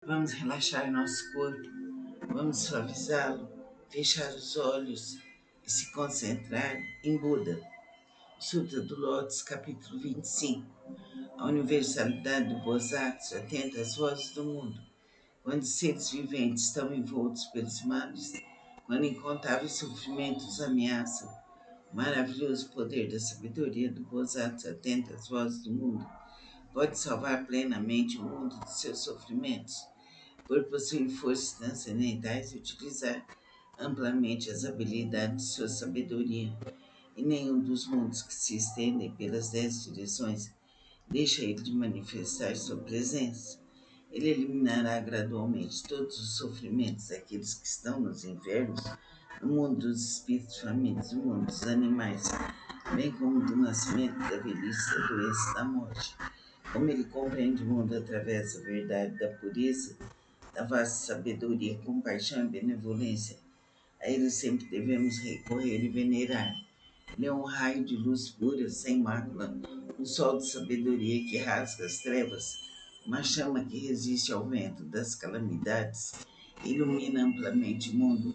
Vamos relaxar nosso corpo, vamos suavizá-lo, fechar os olhos e se concentrar em Buda. Sutra do Lótus, capítulo 25. A universalidade do Bosatsu atenta às vozes do mundo. Quando os seres viventes estão envoltos pelos males, quando incontáveis sofrimentos ameaçam, o maravilhoso poder da sabedoria do Bosatsu atenta às vozes do mundo pode salvar plenamente o mundo dos seus sofrimentos por possuir forças transcendentais e utilizar amplamente as habilidades de sua sabedoria. E nenhum dos mundos que se estendem pelas 10 direções deixa ele de manifestar sua presença. Ele eliminará gradualmente todos os sofrimentos daqueles que estão nos infernos, no mundo dos espíritos famintos, no mundo dos animais, bem como do nascimento, da velhice, da doença e da morte. Como ele compreende o mundo através da verdade, da pureza, da vasta sabedoria, compaixão e benevolência, a ele sempre devemos recorrer e venerar. Ele é um raio de luz pura, sem mácula, um sol de sabedoria que rasga as trevas, uma chama que resiste ao vento das calamidades, ilumina amplamente o mundo.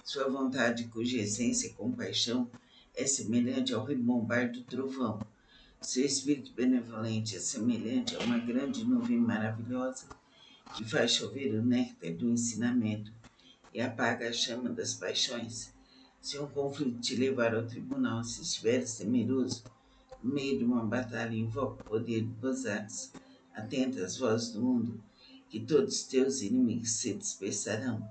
Sua vontade, cuja essência é compaixão, é semelhante ao rebombar do trovão. Seu espírito benevolente é semelhante a uma grande nuvem maravilhosa que faz chover o néctar do ensinamento e apaga a chama das paixões. Se um conflito te levar ao tribunal, se estiveres temeroso, no meio de uma batalha, invoca o poder de Bosatsu, atenta às vozes do mundo, que todos os teus inimigos se dispersarão.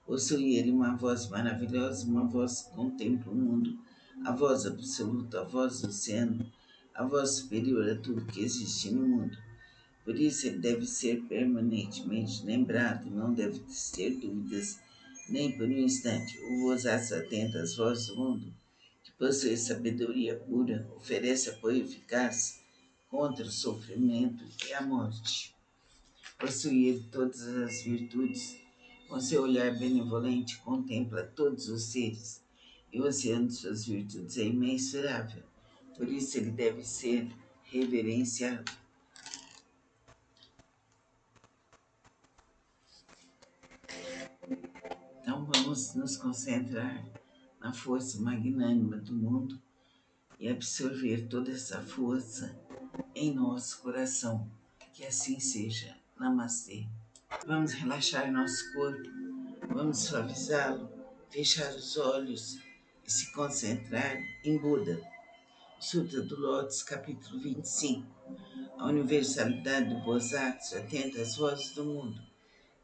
Possui ele uma voz maravilhosa, uma voz que contempla o mundo, a voz absoluta, a voz do oceano, a voz superior a tudo que existe no mundo. Por isso ele deve ser permanentemente lembrado, não deve ter dúvidas, nem por um instante. O Bosatsu atenta às vozes do mundo, que possui sabedoria pura, oferece apoio eficaz contra o sofrimento e a morte. Possui ele todas as virtudes. Com seu olhar benevolente contempla todos os seres, e o oceano de suas virtudes é imensurável. Por isso ele deve ser reverenciado. Então vamos nos concentrar na força magnânima do mundo e absorver toda essa força em nosso coração. Que assim seja. Namastê. Vamos relaxar nosso corpo, vamos suavizá-lo, fechar os olhos e se concentrar em Buda. Sutra do Lótus, capítulo 25. A universalidade do Bosatsu atenta às vozes do mundo.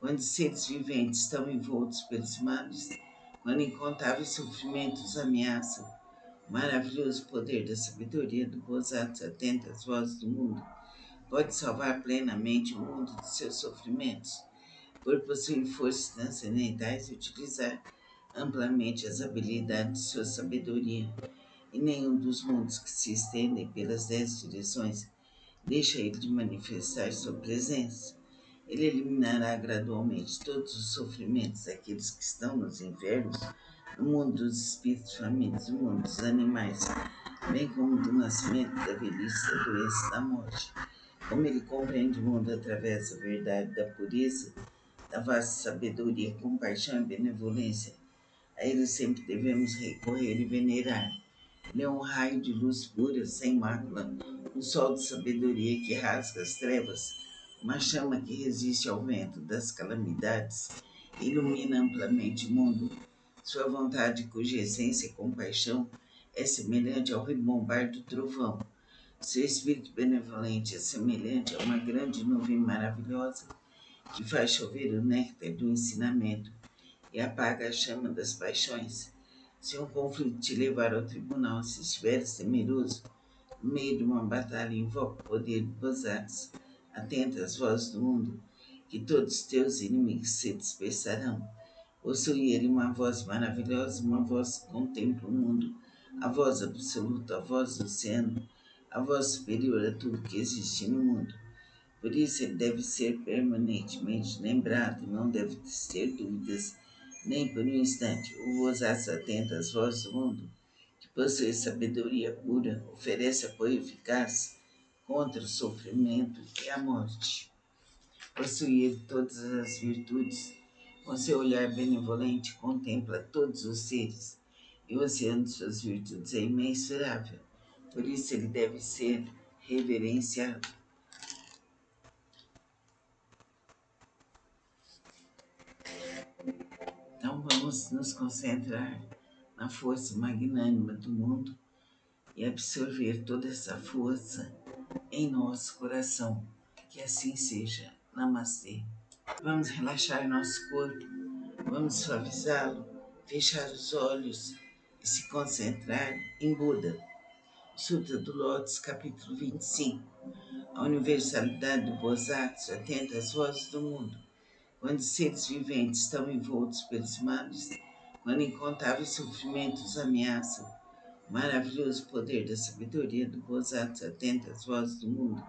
Quando os seres viventes estão envoltos pelos males, quando incontáveis sofrimentos ameaçam, o maravilhoso poder da sabedoria do Bosatsu atenta às vozes do mundo pode salvar plenamente o mundo dos seus sofrimentos, por possuir forças transcendentais e utilizar amplamente as habilidades de sua sabedoria. E nenhum dos mundos que se estendem pelas 10 direções deixa ele de manifestar sua presença. Ele eliminará gradualmente todos os sofrimentos daqueles que estão nos infernos, no mundo dos espíritos famintos, no mundo dos animais, bem como do nascimento, da velhice, da doença e da morte. Como ele compreende o mundo através da verdade, da pureza, da vasta sabedoria, compaixão e benevolência, a ele sempre devemos recorrer e venerar. Ele é um raio de luz pura, sem mácula, um sol de sabedoria que rasga as trevas, uma chama que resiste ao vento das calamidades, ilumina amplamente o mundo. Sua vontade, cuja essência é compaixão, é semelhante ao rebombar do trovão. Seu espírito benevolente é semelhante a uma grande nuvem maravilhosa que faz chover o néctar do ensinamento e apaga a chama das paixões. Se um conflito te levar ao tribunal, se estiveres temeroso, no meio de uma batalha, invoca o poder de Bosatsu, atenta às vozes do mundo, que todos os teus inimigos se dispersarão. Possui ele uma voz maravilhosa, uma voz que contempla o mundo, a voz absoluta, a voz do oceano, a voz superior a tudo que existe no mundo. Por isso ele deve ser permanentemente lembrado, não deve ter dúvidas, nem por um instante. O Bosatsu atenta às vozes do mundo, que possui sabedoria pura, oferece apoio eficaz contra o sofrimento e a morte. Possui ele todas as virtudes. Com seu olhar benevolente contempla todos os seres, e o oceano de suas virtudes é imensurável. Por isso ele deve ser reverenciado. Então vamos nos concentrar na força magnânima do mundo e absorver toda essa força em nosso coração. Que assim seja. Namastê. Vamos relaxar nosso corpo, vamos suavizá-lo, fechar os olhos e se concentrar em Buda. Sutra do Lótus, capítulo 25. A universalidade do Bosatsu atenta às vozes do mundo. Quando os seres viventes estão envoltos pelos males, quando incontáveis sofrimentos ameaçam, o maravilhoso poder da sabedoria do Bosatsu atenta às vozes do mundo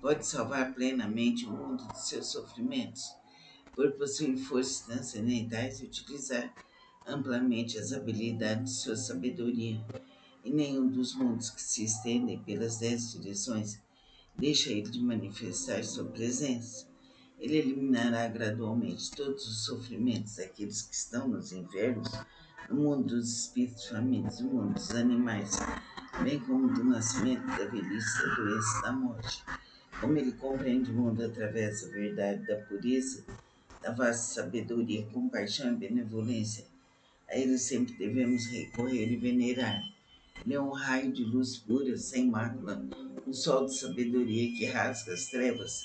pode salvar plenamente o mundo dos seus sofrimentos, por possuir forças transcendentais e utilizar amplamente as habilidades de sua sabedoria. E nenhum dos mundos que se estendem pelas 10 direções deixa ele de manifestar sua presença. Ele eliminará gradualmente todos os sofrimentos daqueles que estão nos infernos, no mundo dos espíritos famintos, no mundo dos animais, bem como do nascimento, da velhice, da doença e da morte. Como ele compreende o mundo através da verdade, da pureza, da vasta sabedoria, compaixão e benevolência, a ele sempre devemos recorrer e venerar. Ele é um raio de luz pura, sem mácula, um sol de sabedoria que rasga as trevas,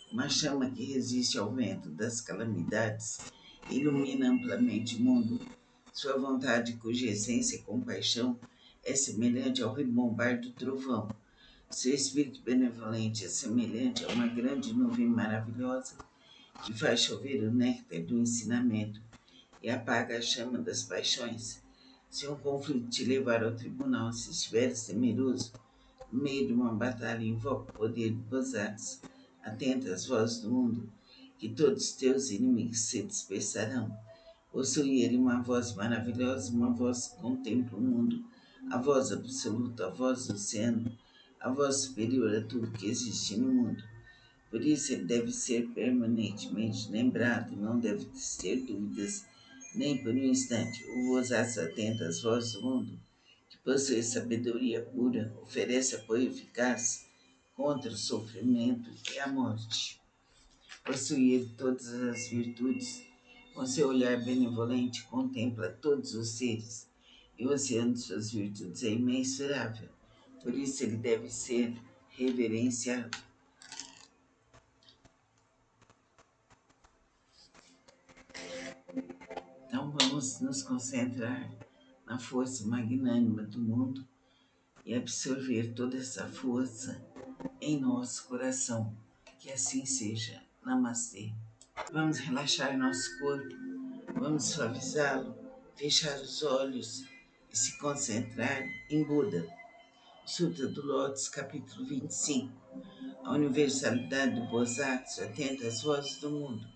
uma chama que resiste ao vento das calamidades, ilumina amplamente o mundo. Sua vontade, cuja essência e compaixão é semelhante ao rebombar do trovão. Seu espírito benevolente é semelhante a uma grande nuvem maravilhosa que faz chover o néctar do ensinamento e apaga a chama das paixões. Se um conflito te levar ao tribunal, se estiveres temeroso, no meio de uma batalha, invoca o poder de Bosatsu. Atenta às vozes do mundo, que todos os teus inimigos se dispersarão. Possui ele uma voz maravilhosa, uma voz que contempla o mundo, a voz absoluta, a voz do oceano, a voz superior a tudo que existe no mundo. Por isso ele deve ser permanentemente lembrado, não deve ter dúvidas, nem por um instante. O Bosatsu atenta às vozes do mundo, que possui sabedoria pura, oferece apoio eficaz contra o sofrimento e a morte. Possui ele todas as virtudes. Com seu olhar benevolente contempla todos os seres, e o oceano de suas virtudes é imensurável. Por isso ele deve ser reverenciado. Então vamos nos concentrar na força magnânima do mundo e absorver toda essa força em nosso coração. Que assim seja. Namastê. Vamos relaxar nosso corpo, vamos suavizá-lo, fechar os olhos e se concentrar em Buda. Sutra do Lótus, capítulo 25. A universalidade do Bosatsu atenta às vozes do mundo.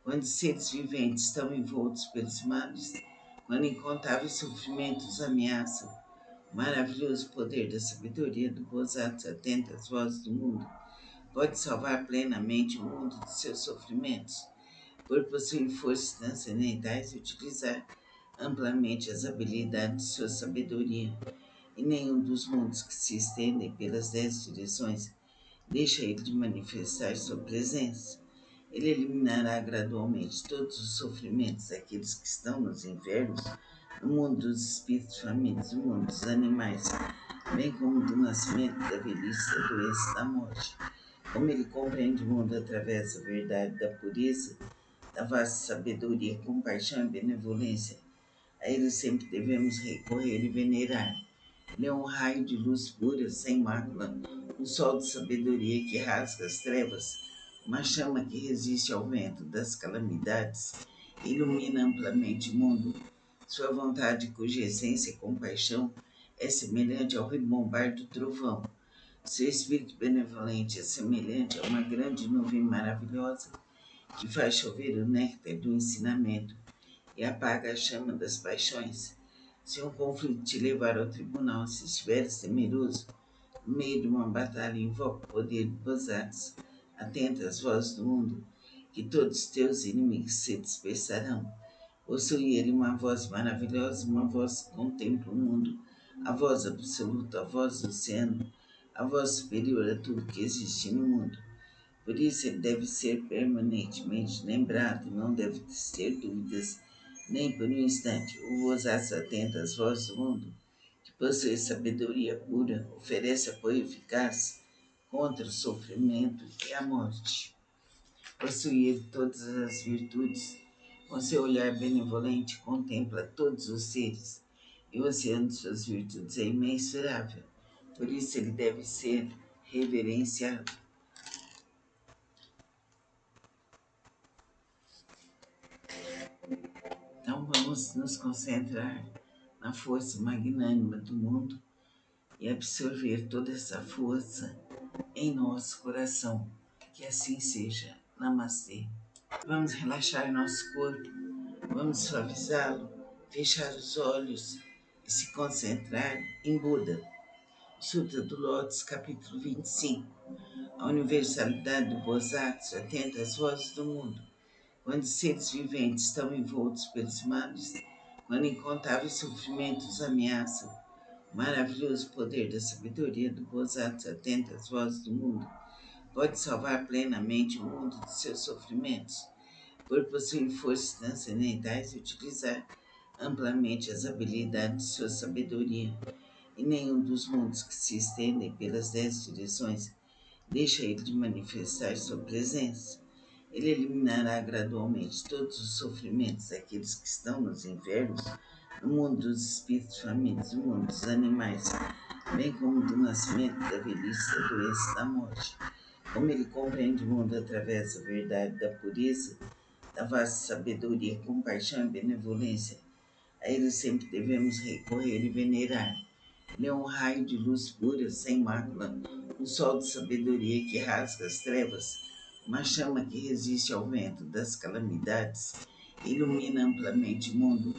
Quando os seres viventes estão envoltos pelos males, quando incontáveis sofrimentos ameaçam, o maravilhoso poder da sabedoria do Bosatsu atenta às vozes do mundo pode salvar plenamente o mundo dos seus sofrimentos, por possuir forças transcendentais e utilizar amplamente as habilidades de sua sabedoria. E nenhum dos mundos que se estendem pelas 10 direções deixa ele de manifestar sua presença. Ele eliminará gradualmente todos os sofrimentos daqueles que estão nos infernos, no mundo dos espíritos famintos, no mundo dos animais, bem como do nascimento, da velhice, da doença e da morte. Como ele compreende o mundo através da verdade, da pureza, da vasta sabedoria, compaixão e benevolência, a ele sempre devemos recorrer e venerar. Ele é um raio de luz pura, sem mácula, um sol de sabedoria que rasga as trevas, uma chama que resiste ao vento das calamidades, ilumina amplamente o mundo. Sua vontade, cuja essência e compaixão é semelhante ao rebombar do trovão. Seu espírito benevolente é semelhante a uma grande nuvem maravilhosa que faz chover o néctar do ensinamento e apaga a chama das paixões. Se um conflito te levar ao tribunal, se estiveres temeroso, no meio de uma batalha, invoca o poder de Bosatsu. Atenta às vozes do mundo, que todos os teus inimigos se dispersarão. Possui ele uma voz maravilhosa, uma voz que contempla o mundo, a voz absoluta, a voz do oceano, a voz superior a tudo que existe no mundo. Por isso ele deve ser permanentemente lembrado, não deve ter dúvidas, nem por um instante. O osaço atenta às vozes do mundo, que possui sabedoria pura, oferece apoio eficaz contra o sofrimento e a morte. Possui todas as virtudes. Com seu olhar benevolente contempla todos os seres, e o oceano de suas virtudes é imensurável. Por isso ele deve ser reverenciado. Então vamos nos concentrar na força magnânima do mundo e absorver toda essa força em nosso coração. Que assim seja. Namastê. Vamos relaxar nosso corpo, vamos suavizá-lo, fechar os olhos e se concentrar em Buda. Sutra do Lótus, capítulo 25. A universalidade do Bosatsu atenta às vozes do mundo. Quando os seres viventes estão envoltos pelos males, quando incontáveis sofrimentos ameaçam, o maravilhoso poder da sabedoria do Bosatsu atenta às vozes do mundo pode salvar plenamente o mundo dos seus sofrimentos, por possuir forças transcendentais e utilizar amplamente as habilidades de sua sabedoria. E nenhum dos mundos que se estendem pelas 10 direções deixa ele de manifestar sua presença. Ele eliminará gradualmente todos os sofrimentos daqueles que estão nos infernos, no mundo dos espíritos famintos, no mundo dos animais, bem como do nascimento, da velhice, da doença e da morte. Como ele compreende o mundo através da verdade, da pureza, da vasta sabedoria, compaixão e benevolência, a ele sempre devemos recorrer e venerar. Ele é um raio de luz pura, sem mácula, um sol de sabedoria que rasga as trevas, uma chama que resiste ao vento das calamidades, ilumina amplamente o mundo.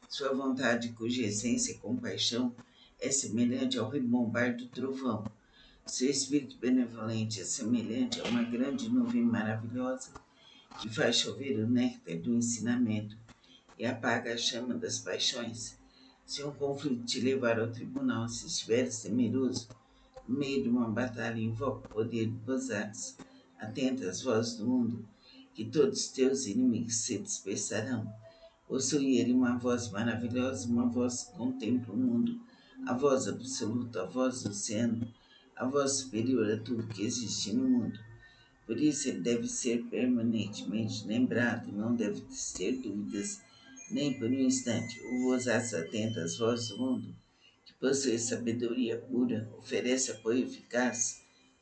Sua vontade, cuja essência é compaixão, é semelhante ao rebombar do trovão. Seu espírito benevolente é semelhante a uma grande nuvem maravilhosa que faz chover o néctar do ensinamento e apaga a chama das paixões. Se um conflito te levar ao tribunal, se estiveres temeroso, no meio de uma batalha, invoca o poder de Bosatsu. Atenta às vozes do mundo, que todos os teus inimigos se dispersarão. Possui ele uma voz maravilhosa, uma voz que contempla o mundo, a voz absoluta, a voz do oceano, a voz superior a tudo que existe no mundo. Por isso ele deve ser permanentemente lembrado, não deve ter dúvidas, nem por um instante. O osaço atenta às vozes do mundo, que possui sabedoria pura, oferece apoio eficaz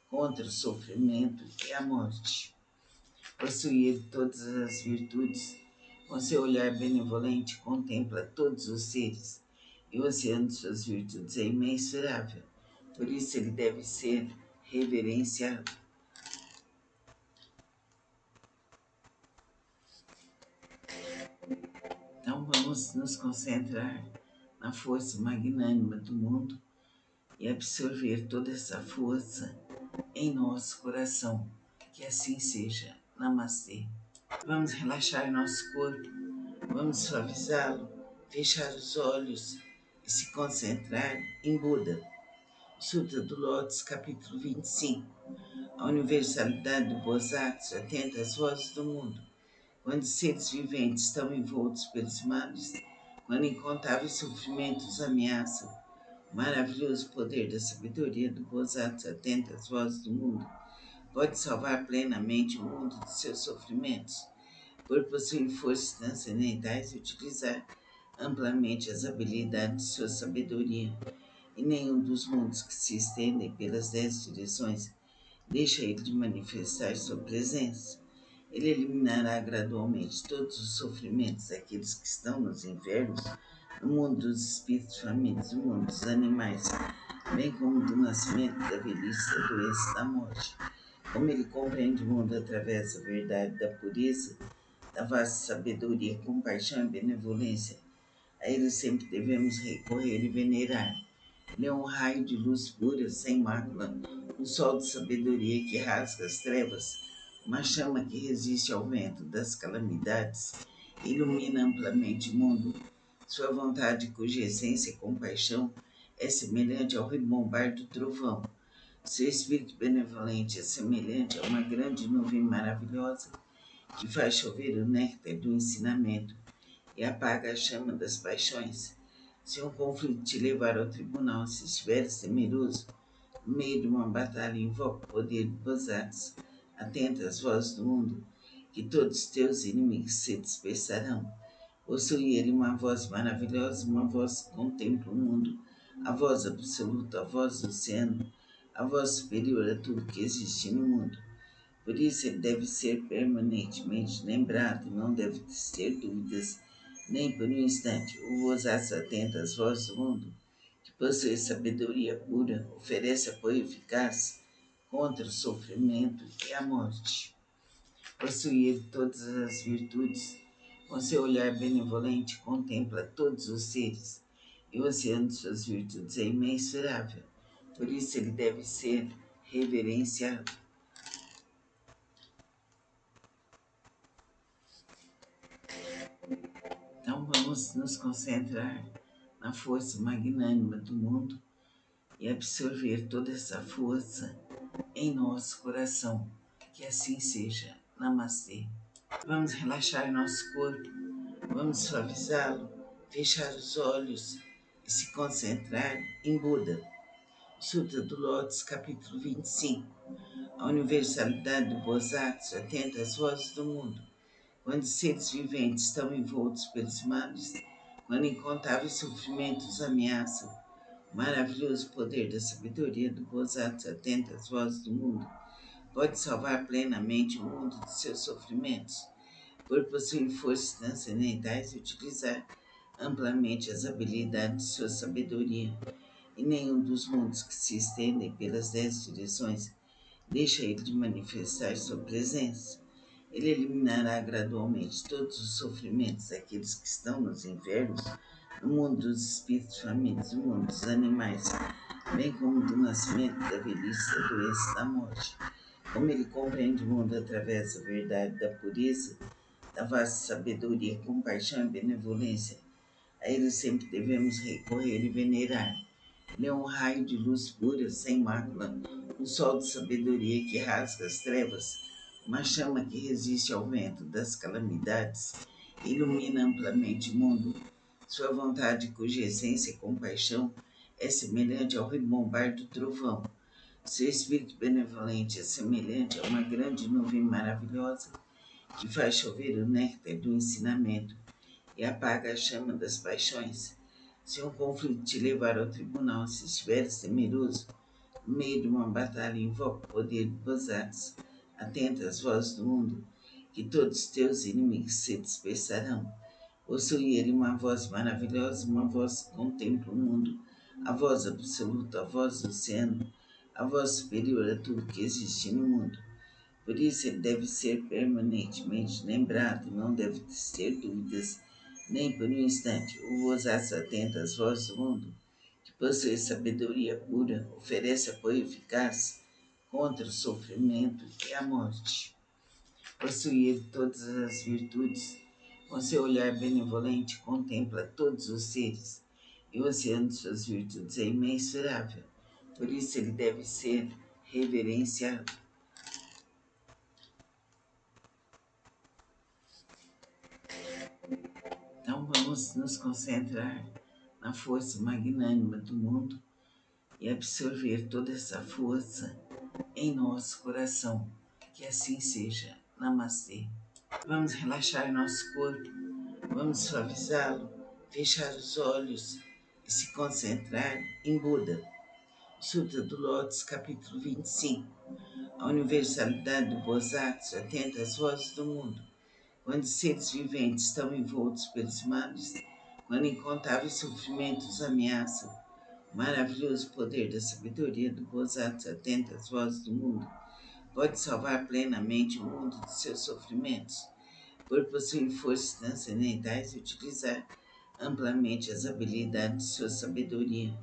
contra o sofrimento e a morte. Possui todas as virtudes. Com seu olhar benevolente contempla todos os seres, e o oceano de suas virtudes é imensurável. Por isso ele deve ser reverenciado. Então vamos nos concentrar na força magnânima do mundo e absorver toda essa força em nosso coração. Que assim seja. Namastê. Vamos relaxar nosso corpo, vamos suavizá-lo, fechar os olhos e se concentrar em Buda. Sutra do Lótus, capítulo 25. A universalidade do Bosatsu atenta às vozes do mundo. Quando os seres viventes estão envoltos pelos males, quando incontáveis sofrimentos ameaçam, o maravilhoso poder da sabedoria do Bosatsu atenta às vozes do mundo pode salvar plenamente o mundo dos seus sofrimentos, por possuir forças transcendentais e utilizar amplamente as habilidades de sua sabedoria. E nenhum dos mundos que se estendem pelas 10 direções deixa ele de manifestar sua presença. Ele eliminará gradualmente todos os sofrimentos daqueles que estão nos infernos, no mundo dos espíritos famintos, no mundo dos animais, bem como do nascimento, da velhice, da doença e da morte. Como ele compreende o mundo através da verdade, da pureza, da vasta sabedoria, compaixão e benevolência, a ele sempre devemos recorrer e venerar. Ele é um raio de luz pura, sem mácula, um sol de sabedoria que rasga as trevas, Uma chama que resiste ao vento das calamidades, ilumina amplamente o mundo. Sua vontade, cuja essência e compaixão é semelhante ao rebombar do trovão. Seu espírito benevolente é semelhante a uma grande nuvem maravilhosa que faz chover o néctar do ensinamento e apaga a chama das paixões. Se um conflito te levar ao tribunal, se estiveres temeroso, no meio de uma batalha, invoca o poder de Bosats. Atenta às vozes do mundo, que todos os teus inimigos se dispersarão. Possui ele uma voz maravilhosa, uma voz que contempla o mundo, a voz absoluta, a voz do oceano, a voz superior a tudo que existe no mundo. Por isso ele deve ser permanentemente lembrado, não deve ter dúvidas, nem por um instante. O Bosats atenta às vozes do mundo, que possui sabedoria pura, oferece apoio eficaz contra o sofrimento e a morte. Possui todas as virtudes. Com seu olhar benevolente, contempla todos os seres, e o oceano de suas virtudes é imensurável. Por isso ele deve ser reverenciado. Então vamos nos concentrar na força magnânima do mundo e absorver toda essa força em nosso coração. Que assim seja. Namastê. Vamos relaxar nosso corpo, vamos suavizá-lo, fechar os olhos e se concentrar em Buda. Sutra do Lótus, capítulo 25. A universalidade do Bosatsu atenta às vozes do mundo. Quando os seres viventes estão envoltos pelos males, quando incontáveis sofrimentos ameaçam, o maravilhoso poder da sabedoria do Bosatsu atenta às vozes do mundo pode salvar plenamente o mundo dos seus sofrimentos, por possuir forças transcendentais e utilizar amplamente as habilidades de sua sabedoria. E nenhum dos mundos que se estendem pelas 10 direções deixa ele de manifestar sua presença. Ele eliminará gradualmente todos os sofrimentos daqueles que estão nos infernos, no mundo dos espíritos famintos, no mundo dos animais, bem como do nascimento, da velhice, da doença e da morte. Como ele compreende o mundo através da verdade, da pureza, da vasta sabedoria, compaixão e benevolência, a ele sempre devemos recorrer e venerar. Ele é um raio de luz pura, sem mácula, um sol de sabedoria que rasga as trevas, uma chama que resiste ao vento das calamidades, ilumina amplamente o mundo. Sua vontade, cuja essência e compaixão é semelhante ao rebombar do trovão. Seu espírito benevolente é semelhante a uma grande nuvem maravilhosa que faz chover o néctar do ensinamento e apaga a chama das paixões. Se um conflito te levar ao tribunal, se estiveres temeroso, no meio de uma batalha, invoca o poder de Bosatsu. Atenta às vozes do mundo, que todos os teus inimigos se dispersarão. Possui ele uma voz maravilhosa, uma voz que contempla o mundo, a voz absoluta, a voz do oceano, a voz superior a tudo que existe no mundo. Por isso ele deve ser permanentemente lembrado, não deve ter dúvidas, nem por um instante. O Bosatsu atenta às vozes do mundo, que possui sabedoria pura, oferece apoio eficaz contra o sofrimento e a morte. Possui todas as virtudes. Com seu olhar benevolente, contempla todos os seres, e o oceano de suas virtudes é imensurável. Por isso ele deve ser reverenciado. Então vamos nos concentrar na força magnânima do mundo e absorver toda essa força em nosso coração. Que assim seja. Namastê. Vamos relaxar nosso corpo, vamos suavizá-lo, fechar os olhos e se concentrar em Buda. Sutra do Lótus, capítulo 25. A universalidade do Bosatsu atenta às vozes do mundo. Quando os seres viventes estão envoltos pelos males, quando incontáveis sofrimentos ameaçam, o maravilhoso poder da sabedoria do Bosatsu atenta às vozes do mundo pode salvar plenamente o mundo dos seus sofrimentos, por possuir forças transcendentais e utilizar amplamente as habilidades de sua sabedoria.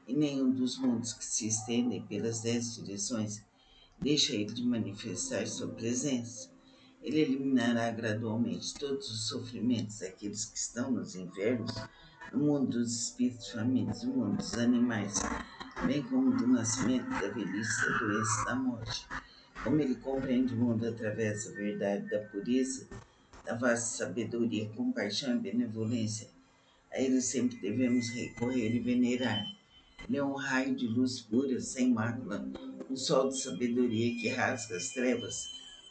E nenhum dos mundos que se estendem pelas 10 direções deixa ele de manifestar sua presença. Ele eliminará gradualmente todos os sofrimentos daqueles que estão nos infernos, no mundo dos espíritos famintos, no mundo dos animais, bem como do nascimento, da velhice, da doença e da morte. Como ele compreende o mundo através da verdade, da pureza, da vasta sabedoria, compaixão e benevolência, a ele sempre devemos recorrer e venerar. Ele é um raio de luz pura, sem mácula, um sol de sabedoria que rasga as trevas,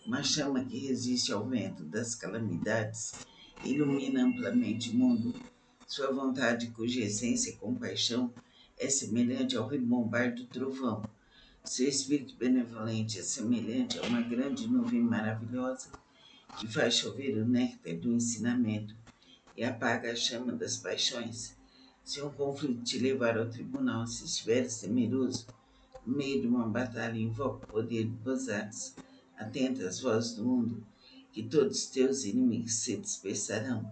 uma chama que resiste ao vento das calamidades, ilumina amplamente o mundo. Sua vontade, cuja essência e compaixão é semelhante ao rebombar do trovão. Seu espírito benevolente é semelhante a uma grande nuvem maravilhosa que faz chover o néctar do ensinamento e apaga a chama das paixões. Se um conflito te levar ao tribunal, se estiveres temeroso, no meio de uma batalha, invoca o poder de Bosats. Atenta às vozes do mundo, que todos os teus inimigos se dispersarão.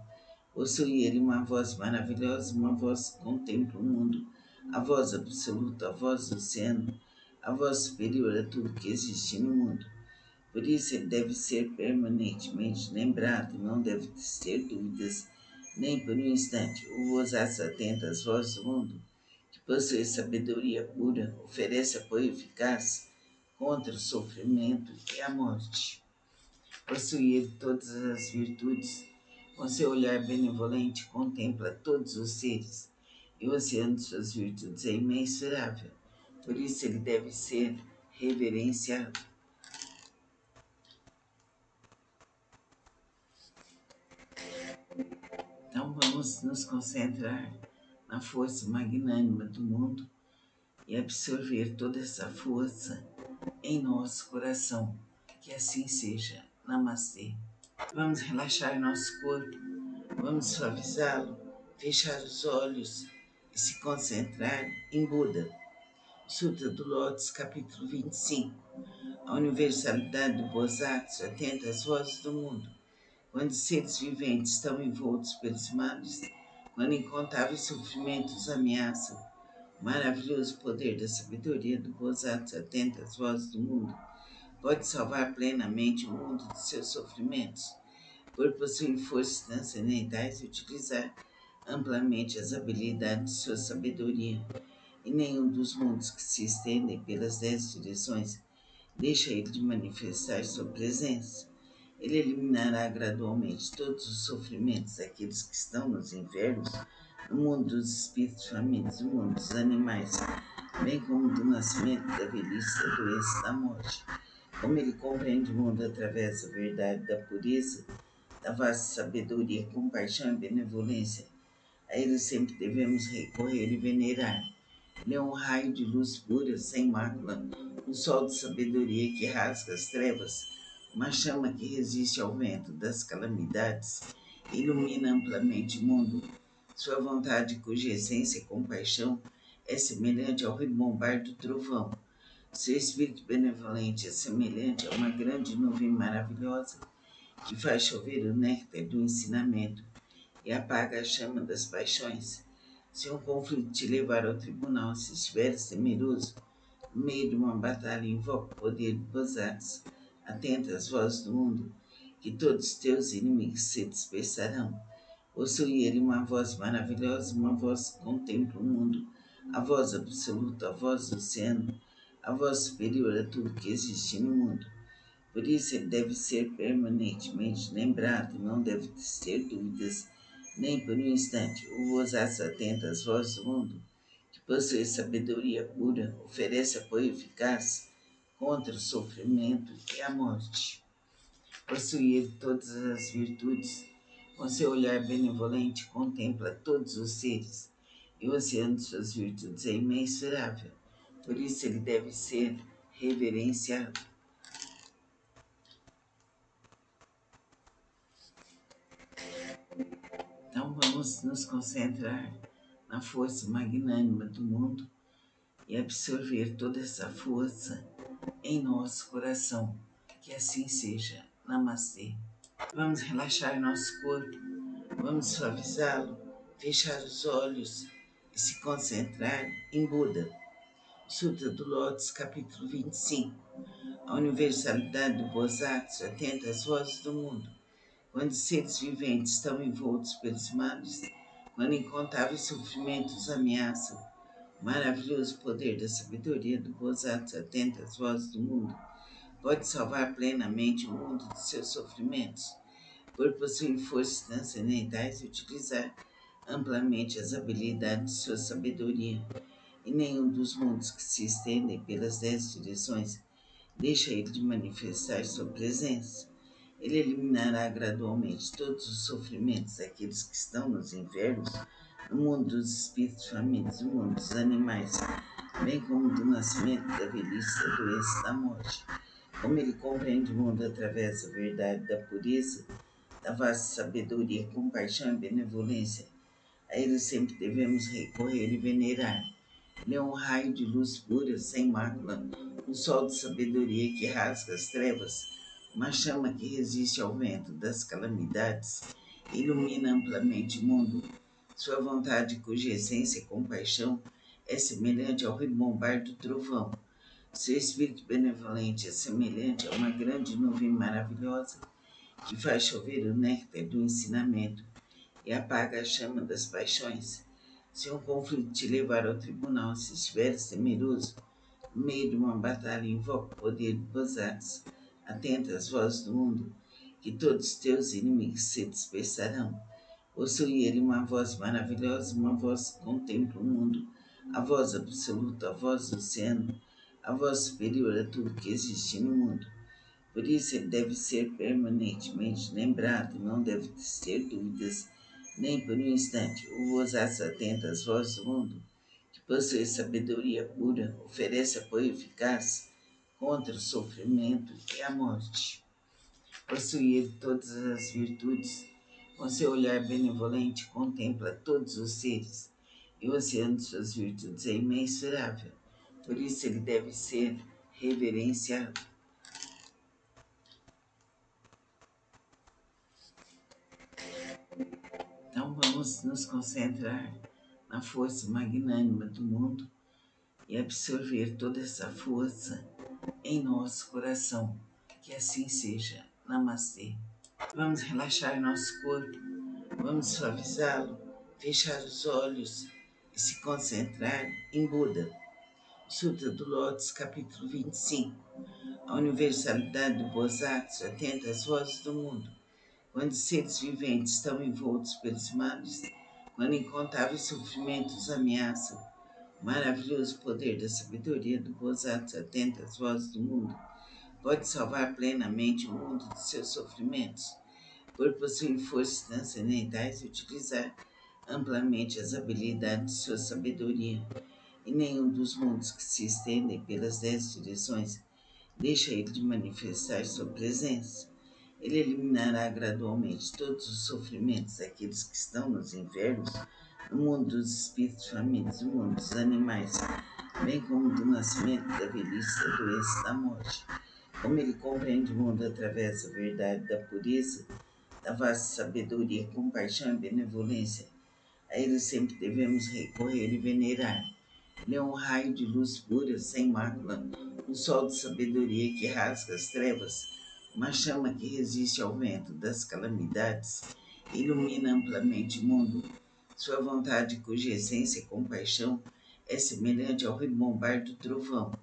Possui ele uma voz maravilhosa, uma voz que contempla o mundo, a voz absoluta, a voz do oceano, a voz superior a tudo que existe no mundo. Por isso ele deve ser permanentemente lembrado, não deve ter dúvidas, nem por um instante. O Bosats atenta às vozes do mundo, que possui sabedoria pura, oferece apoio eficaz contra o sofrimento e a morte. Possuir todas as virtudes, com seu olhar benevolente contempla todos os seres, e o oceano de suas virtudes é imensurável. Por isso ele deve ser reverenciado. Então vamos nos concentrar na força magnânima do mundo e absorver toda essa força em nosso coração. Que assim seja. Namastê. Vamos relaxar nosso corpo, vamos suavizá-lo, fechar os olhos e se concentrar em Buda. Sutra do Lótus, capítulo 25. A universalidade do Bosatsu atenta às vozes do mundo. Quando os seres viventes estão envoltos pelos males, quando incontáveis sofrimentos ameaçam, o maravilhoso poder da sabedoria do Bosatsu atenta às vozes do mundo pode salvar plenamente o mundo dos seus sofrimentos, por possuir forças transcendentais e utilizar amplamente as habilidades de sua sabedoria. E nenhum dos mundos que se estendem pelas 10 direções deixa ele de manifestar sua presença. Ele eliminará gradualmente todos os sofrimentos daqueles que estão nos infernos, no mundo dos espíritos famintos, no mundo dos animais, bem como do nascimento, da velhice, da doença e da morte. Como ele compreende o mundo através da verdade, da pureza, da vasta sabedoria, compaixão e benevolência, a ele sempre devemos recorrer e venerar. Ele é um raio de luz pura, sem mácula, um sol de sabedoria que rasga as trevas, uma chama que resiste ao vento das calamidades, ilumina amplamente o mundo. Sua vontade, cuja essência e compaixão é semelhante ao rebombar do trovão. Seu espírito benevolente é semelhante a uma grande nuvem maravilhosa que faz chover o néctar do ensinamento e apaga a chama das paixões. Se um conflito te levar ao tribunal, se estiveres temeroso, no meio de uma batalha, invoca o poder de Bosatsu. Atenta às vozes do mundo, que todos os teus inimigos se dispersarão. Possui ele uma voz maravilhosa, uma voz que contempla o mundo, a voz absoluta, a voz do oceano, a voz superior a tudo que existe no mundo. Por isso ele deve ser permanentemente lembrado, não deve ter dúvidas, nem por um instante. O Bosatsu atenta às vozes do mundo, que possui sabedoria pura, oferece apoio eficaz contra o sofrimento e a morte. Possuir todas as virtudes, com seu olhar benevolente contempla todos os seres, e o oceano de suas virtudes é imensurável. Por isso ele deve ser reverenciado. Então vamos nos concentrar na força magnânima do mundo e absorver toda essa força em nosso coração. Que assim seja. Namastê. Vamos relaxar nosso corpo, vamos suavizá-lo, fechar os olhos e se concentrar em Buda. Sutra do Lótus, capítulo 25. A universalidade do Bosatsu atenta às vozes do mundo, quando os seres viventes estão envoltos pelos males, quando incontáveis sofrimentos ameaçam. O maravilhoso poder da sabedoria do Bosatsu atenta às vozes do mundo pode salvar plenamente o mundo dos seus sofrimentos, por possuir forças transcendentais e utilizar amplamente as habilidades de sua sabedoria. E nenhum dos mundos que se estendem pelas 10 direções deixa ele de manifestar sua presença. Ele eliminará gradualmente todos os sofrimentos daqueles que estão nos infernos, no mundo dos espíritos famintos, no mundo dos animais, bem como do nascimento, da velhice, da doença e da morte. Como ele compreende o mundo através da verdade, da pureza, da vasta sabedoria, compaixão e benevolência, a ele sempre devemos recorrer e venerar. Ele é um raio de luz pura, sem mácula, um sol de sabedoria que rasga as trevas, uma chama que resiste ao vento das calamidades, ilumina amplamente o mundo. Sua vontade, cuja essência e compaixão é semelhante ao rebombar do trovão. Seu espírito benevolente é semelhante a uma grande nuvem maravilhosa que faz chover o néctar do ensinamento e apaga a chama das paixões. Se um conflito te levar ao tribunal, se estiveres temeroso, no meio de uma batalha, invoca o poder de Bosatsu. Atenta às vozes do mundo, que todos os teus inimigos se dispersarão. Possui ele uma voz maravilhosa, uma voz que contempla o mundo, a voz absoluta, a voz do oceano, a voz superior a tudo que existe no mundo. Por isso ele deve ser permanentemente lembrado, não deve ter dúvidas, nem por um instante. O Bosatsu atenta às vozes do mundo, que possui sabedoria pura, oferece apoio eficaz contra o sofrimento e a morte. Possui todas as virtudes, com seu olhar benevolente contempla todos os seres, e o oceano de suas virtudes é imensurável. Por isso ele deve ser reverenciado. Então vamos nos concentrar na força magnânima do mundo e absorver toda essa força em nosso coração. Que assim seja. Namastê. Vamos relaxar nosso corpo, vamos suavizá-lo, fechar os olhos e se concentrar em Buda. Sutra do Lótus, capítulo 25. A universalidade do Bosatsu atenta às vozes do mundo, quando os seres viventes estão envoltos pelos males, quando incontáveis sofrimentos ameaçam. O maravilhoso poder da sabedoria do Bosatsu atenta às vozes do mundo pode salvar plenamente o mundo dos seus sofrimentos, por possuir forças transcendentais e utilizar amplamente as habilidades de sua sabedoria. E nenhum dos mundos que se estendem pelas 10 direções deixa ele de manifestar sua presença. Ele eliminará gradualmente todos os sofrimentos daqueles que estão nos infernos, no mundo dos espíritos famintos, no mundo dos animais, bem como do nascimento, da velhice, da doença e da morte. Como ele compreende o mundo através da verdade, da pureza, da vasta sabedoria, compaixão e benevolência, a ele sempre devemos recorrer e venerar. Ele é um raio de luz pura, sem mácula, um sol de sabedoria que rasga as trevas, uma chama que resiste ao vento das calamidades, ilumina amplamente o mundo. Sua vontade, cuja essência e compaixão é semelhante ao rebombar do trovão.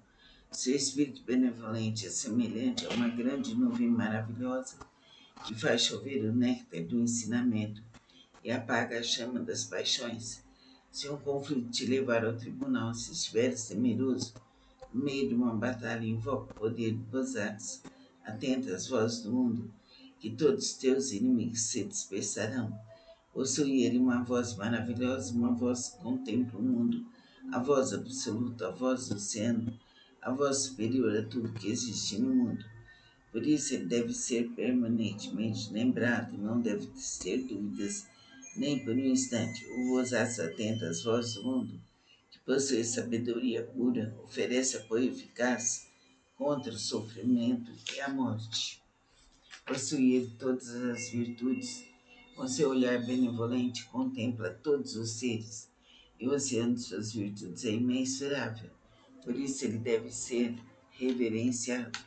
Seu espírito benevolente é semelhante a uma grande nuvem maravilhosa que faz chover o néctar do ensinamento e apaga a chama das paixões. Se um conflito te levar ao tribunal, se estiveres temeroso, no meio de uma batalha, invoca o poder de Bosatsu. Atenta às vozes do mundo, que todos os teus inimigos se dispersarão. Possui ele uma voz maravilhosa, uma voz que contempla o mundo, a voz absoluta, a voz do oceano, a voz superior a tudo que existe no mundo. Por isso ele deve ser permanentemente lembrado, não deve ter dúvidas, nem por um instante. O Bosatsu atenta às vozes do mundo, que possui sabedoria pura, oferece apoio eficaz contra o sofrimento e a morte. Possui todas as virtudes, com seu olhar benevolente contempla todos os seres, e o oceano de suas virtudes é imensurável. Por isso ele deve ser reverenciado.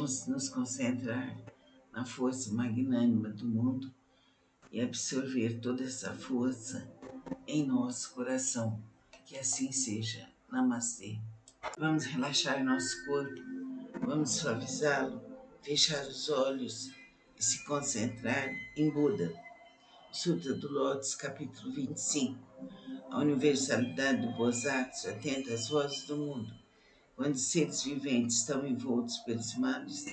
Vamos nos concentrar na força magnânima do mundo e absorver toda essa força em nosso coração. Que assim seja. Namastê. Vamos relaxar nosso corpo, vamos suavizá-lo, fechar os olhos e se concentrar em Buda. Sutra do Lótus, capítulo 25. A universalidade do Bosatsu atenta às vozes do mundo. Quando os seres viventes estão envoltos pelos males,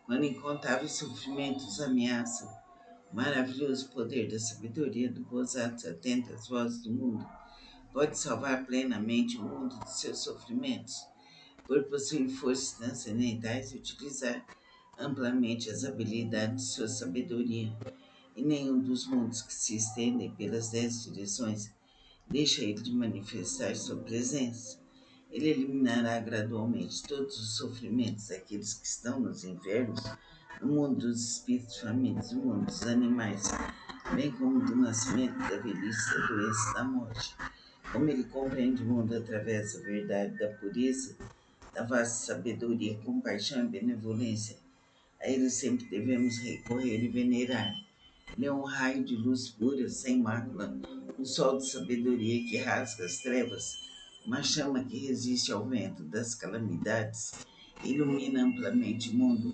quando incontáveis sofrimentos ameaçam, o maravilhoso poder da sabedoria do Bosatsu atenta às vozes do mundo pode salvar plenamente o mundo dos seus sofrimentos, por possuir forças transcendentais e utilizar amplamente as habilidades de sua sabedoria. E nenhum dos mundos que se estendem pelas 10 direções deixa ele de manifestar sua presença. Ele eliminará gradualmente todos os sofrimentos daqueles que estão nos infernos, no mundo dos espíritos famintos, no mundo dos animais, bem como do nascimento, da velhice, da doença e da morte. Como ele compreende o mundo através da verdade, da pureza, da vasta sabedoria, compaixão e benevolência, a ele sempre devemos recorrer e venerar. Ele é um raio de luz pura, sem mácula, um sol de sabedoria que rasga as trevas, uma chama que resiste ao vento das calamidades, ilumina amplamente o mundo.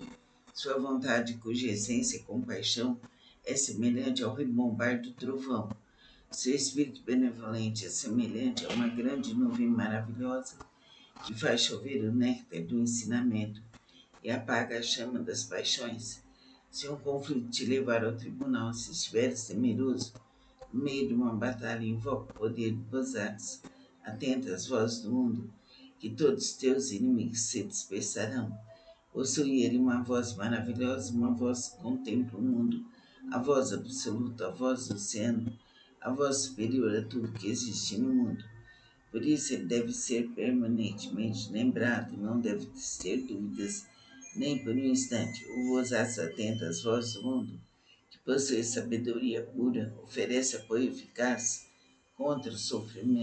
Sua vontade, cuja essência e compaixão é semelhante ao rebombar do trovão. Seu espírito benevolente é semelhante a uma grande nuvem maravilhosa que faz chover o néctar do ensinamento e apaga a chama das paixões. Se um conflito te levar ao tribunal, se estiveres temeroso, no meio de uma batalha, invoca o poder de Bosatsu. Atenta às vozes do mundo, que todos os teus inimigos se dispersarão. Possui ele uma voz maravilhosa, uma voz que contempla o mundo, a voz absoluta, a voz do oceano, a voz superior a tudo que existe no mundo. Por isso ele deve ser permanentemente lembrado, não deve ter dúvidas, nem por um instante. O Bosatsu atenta às vozes do mundo, que possui sabedoria pura, oferece apoio eficaz contra o sofrimento